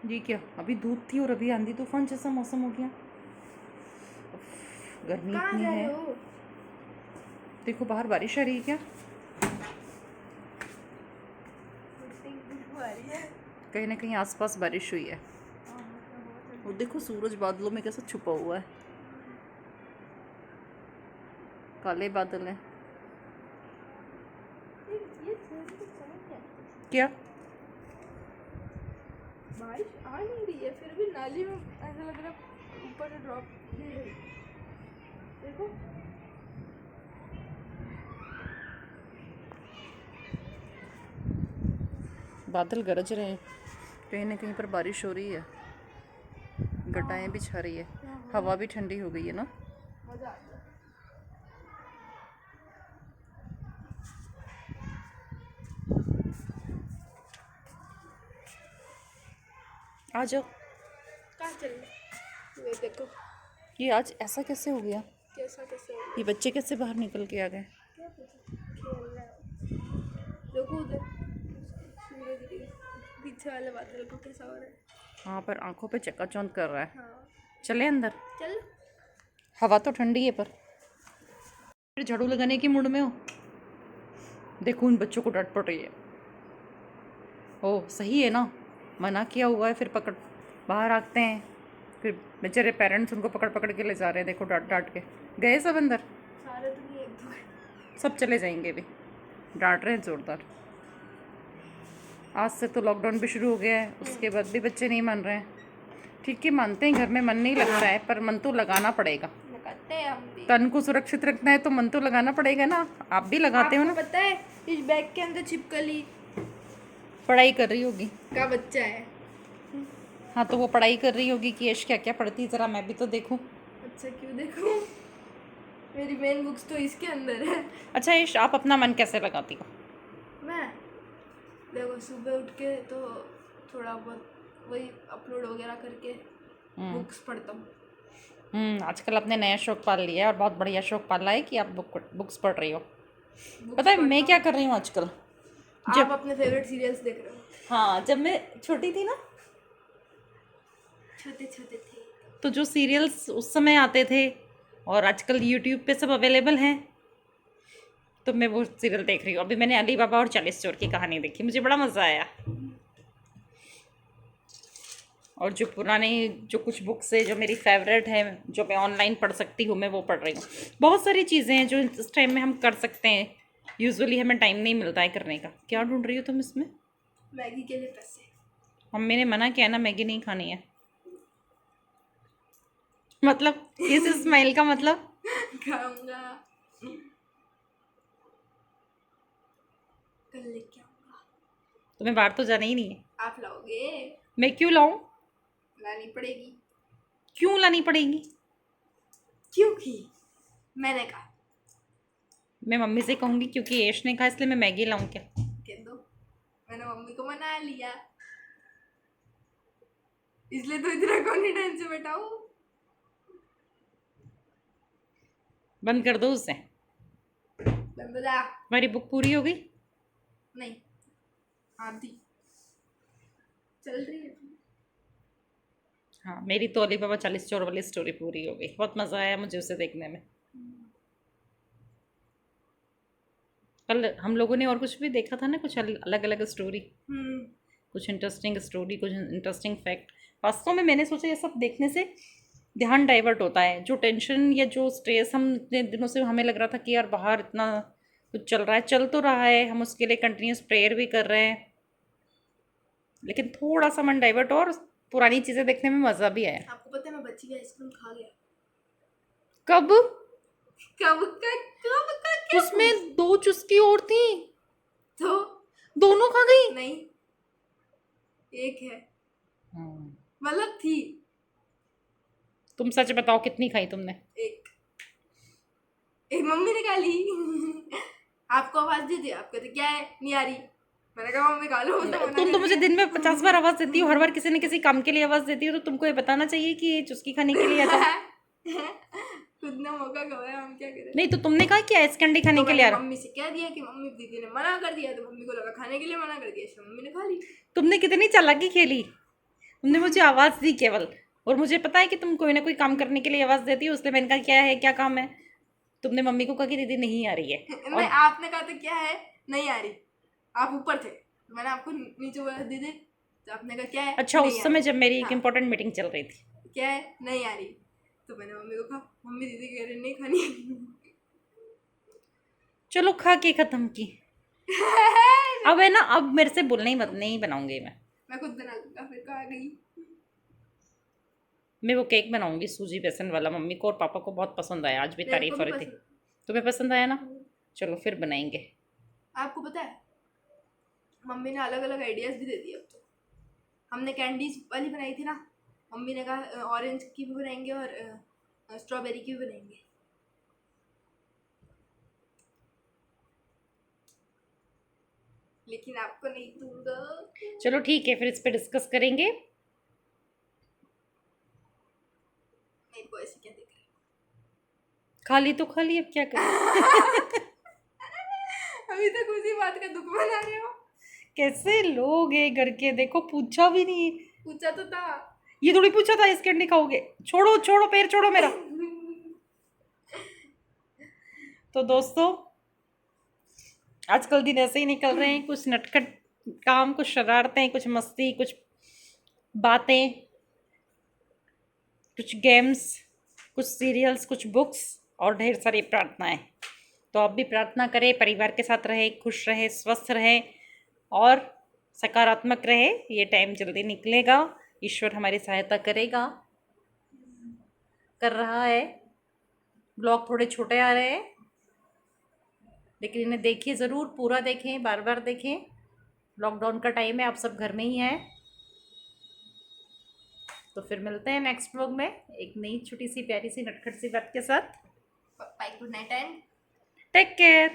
ये क्या, अभी धूप थी और अभी आंधी तूफान जैसा मौसम हो गया। गर्मी कहाँ इतनी जा रहे है। हो? देखो बाहर बारिश आ रही है क्या? खुशबू आ रही है। कहीं ना कहीं आसपास बारिश हुई है। और देखो सूरज बादलों में कैसा छुपा हुआ है, काले बादल हैं। ये सूरज को समझ नहीं आता। क्या? बारिश आ नहीं रही है फिर भी नाली में ऐसा लग रहा है ऊपर से ड्रॉप गिर रही। देखो बादल गरज रहे हैं, कहीं ना कहीं पर बारिश हो रही है, घटाएं भी छा रही है, हवा भी ठंडी हो गई है ना। मजा आ गया। आ जाओ। कहाँ चल रहे? ये देखो ये आज ऐसा कैसे हो गया? कैसा कैसे हो ये बच्चे कैसे बाहर निकल के आ गए? क्या पता खेल रहा है। देखो उधर सूरज की पीछे वाले बादल को कैसा हो रहा है। हाँ पर आंखों पे चकाचौंध कर रहा है। हाँ चले अंदर, चल। हवा तो ठंडी है पर फिर झाड़ू लगाने की मूड में हो। देखो उन बच्चों को डांट पड़ रही है। ओह सही है ना, मना किया हुआ है फिर पकड़ बाहर आते हैं, फिर बेचारे पेरेंट्स उनको पकड़ पकड़ के ले जा रहे हैं। देखो डांट डांट के गए सब अंदर। सारे तो नहीं, एक दो सब चले जाएंगे भी, डांट रहे हैं जोरदार। आज से तो लॉकडाउन भी शुरू हो गया है, उसके बाद भी बच्चे नहीं मान रहे हैं। ठीक है मानते हैं, घर में मन नहीं लगता है पर मन तो लगाना पड़ेगा। लगाते हैं हम भी। तन को सुरक्षित रखना है तो मन तो लगाना पड़ेगा ना। आप भी लगाते हो आपको ना। पता है इस बैग के अंदर छिपकली पढ़ाई कर रही होगी। का बच्चा है। हाँ तो वो पढ़ाई कर रही होगी कि यश क्या क्या पढ़ती है, जरा मैं भी तो देखूं। अच्छा क्यों देखो, मेरी मेन बुक्स तो इसके अंदर है। अच्छा यश, आप अपना मन कैसे लगाती हो? मैं देखो सुबह उठ के तो थोड़ा बहुत वही अपलोड वगैरह करके बुक्स पढ़ता हूँ। आजकल आपने नया शौक पाल लिया है और बहुत बढ़िया शौक पाला है कि आप बुक्स पढ़ रही हो। बुक्स पता है मैं पढ़ता क्या हूँ। कर रही हूँ आजकल? आप अपने फेवरेट सीरियल्स देख रहे हो? हाँ जब मैं छोटी थी ना, छोटे छोटे थे तो जो सीरियल्स उस समय आते थे और आजकल यूट्यूब पे सब अवेलेबल हैं, तो मैं वो सीरियल देख रही हूँ। अभी मैंने अली बाबा और 40 चोर की कहानी देखी, मुझे बड़ा मज़ा आया। और जो पुराने जो कुछ बुक्स है जो मेरी फेवरेट है, जो मैं ऑनलाइन पढ़ सकती हूँ, मैं वो पढ़ रही हूँ। बहुत सारी चीज़ें हैं जो इस टाइम में हम कर सकते हैं, यूजुअली हमें टाइम नहीं मिलता है करने का। क्या ढूंढ रही हो तुम इसमें? मैगी के लिए पैसे। मम्मी ने मना किया ना, मैगी नहीं खानी है। मतलब इस स्माइल का मतलब? खाऊंगा कल लेके आऊंगा। तुम्हें बाहर तो जाना ही नहीं है। आप लाओगे? मैं क्यों लाऊं? लानी पड़ेगी। क्यों लानी पड़ेगी? क्योंकि मैंने कहा। मैं मम्मी से कहूँगी क्योंकि यश ने कहा इसलिए मैं मैगी लाऊं क्या? कह दो मैंने मम्मी को मना लिया, इसलिए तो इतना कॉन्फिडेंस से बैठा हूँ। बंद कर दो उसे। बता। तुम्हारी बुक पूरी हो गई? नहीं आधी चल रही है। हाँ मेरी तो अली बाबा 40 चोर वाली स्टोरी पूरी हो गई, बहुत मज़ा आया मुझे उसे देखने में। कल हम लोगों ने और कुछ भी देखा था ना, कुछ अलग अलग स्टोरी, कुछ इंटरेस्टिंग स्टोरी, कुछ इंटरेस्टिंग फैक्ट। वास्तव में मैंने सोचा ये सब देखने से ध्यान डाइवर्ट होता है, जो टेंशन या जो स्ट्रेस हम इतने दिनों से हमें लग रहा था कि यार बाहर इतना कुछ चल रहा है, चल तो रहा है, हम उसके लिए कंटिन्यूस प्रेयर भी कर रहे हैं, लेकिन थोड़ा सा मन डाइवर्ट और पुरानी चीज़ें देखने में मज़ा भी आया। आपको पता है मैं बच्ची की आइसक्रीम खा गया। कब? कब का क्या? उसमें 2 चुस्की और थी, तो दोनों खा गई। नहीं एक है, मतलब थी। तुम सच बताओ कितनी खाई तुमने? एक एक मम्मी ने खा ली। आपको आवाज दे दी, आप कहते क्या है नहीं आ रही, मैंने कहा मम्मी खा लो। तुम तो मुझे दिन में 50 बार आवाज देती हो, हर बार किसी न किसी काम के लिए आवाज देती हो, तो तुमको ये बताना चाहिए कि ये चुस्की खाने के लिए आ जाओ। खुद ने मौका गवाया, हम क्या करें। नहीं तो तुमने कहा कि आइस कैंडी खाने के लिए आ रहा। मम्मी से कह दिया कि मम्मी दीदी ने मना कर दिया, तो मम्मी को लगा खाने के लिए मना कर दिया, इसलिए मम्मी ने खा ली। तुमने कितनी चालाकी खेली। तुमने मुझे आवाज़ दी केवल, और मुझे पता है कि तुम कोई ना कोई काम करने के लिए आवाज़ देती हो, इसलिए मैंने कहा क्या है, क्या काम है। तुमने मम्मी को कहा कि दीदी नहीं आ रही है, नहीं, आपने कहा था क्या है, नहीं आ रही, आप ऊपर थे, मैंने आपको नीचे बोला दीदी, तो आपने कहा क्या है। अच्छा, उस समय जब मेरी एक हाँ, इम्पोर्टेंट मीटिंग चल रही थी। क्या है, नहीं आ रही, तो मैंने मम्मी को कहा मम्मी दीदी कह रही नहीं खानी। चलो खा के ख़त्म की। अब है ना, अब मेरे से बोलना ही मत, नहीं बनाऊंगी मैं खुद बना लूंगा, फिर कहा गई। मैं वो केक बनाऊंगी सूजी बेसन वाला, मम्मी को और पापा को बहुत पसंद आया, आज भी तारीफ हो रही थी। तुम्हें पसंद आया ना, चलो फिर बनाएंगे। आपको पता है मम्मी ने अलग अलग आइडियाज भी दे दिए अब तो। हमने कैंडीज वाली बनाई थी ना, मम्मी ने कहा ऑरेंज की भी बनाएंगे और स्ट्रॉबेरी की भी बनाएंगे। लेकिन आपको नहीं दूंगा। चलो ठीक है, फिर इस पे डिस्कस करेंगे। मेरे को ऐसे क्या दिख रहा है? खाली तो खाली, अब क्या करें। अभी तक उसी बात का दुख बना रहे हो। कैसे लोग हैं घर के, देखो पूछा भी नहीं। पूछा तो था। ये थोड़ी पूछा था इस कैंडी खाओगे, छोड़ो छोड़ो, पैर छोड़ो मेरा। तो दोस्तों, आजकल दिन ऐसे ही निकल रहे हैं, कुछ नटखट काम, कुछ शरारतें, कुछ मस्ती, कुछ बातें, कुछ गेम्स, कुछ सीरियल्स, कुछ बुक्स और ढेर सारी प्रार्थनाएं। तो आप भी प्रार्थना करें, परिवार के साथ रहे, खुश रहे, स्वस्थ रहे और सकारात्मक रहे। ये टाइम जल्दी निकलेगा, ईश्वर हमारी सहायता करेगा, कर रहा है। ब्लॉग थोड़े छोटे आ रहे हैं, लेकिन इन्हें देखिए ज़रूर, पूरा देखें, बार बार देखें। लॉकडाउन का टाइम है, आप सब घर में ही हैं। तो फिर मिलते हैं नेक्स्ट व्लॉग में एक नई छोटी सी प्यारी सी नटखट सी बात के साथ। Bye, good night and take care.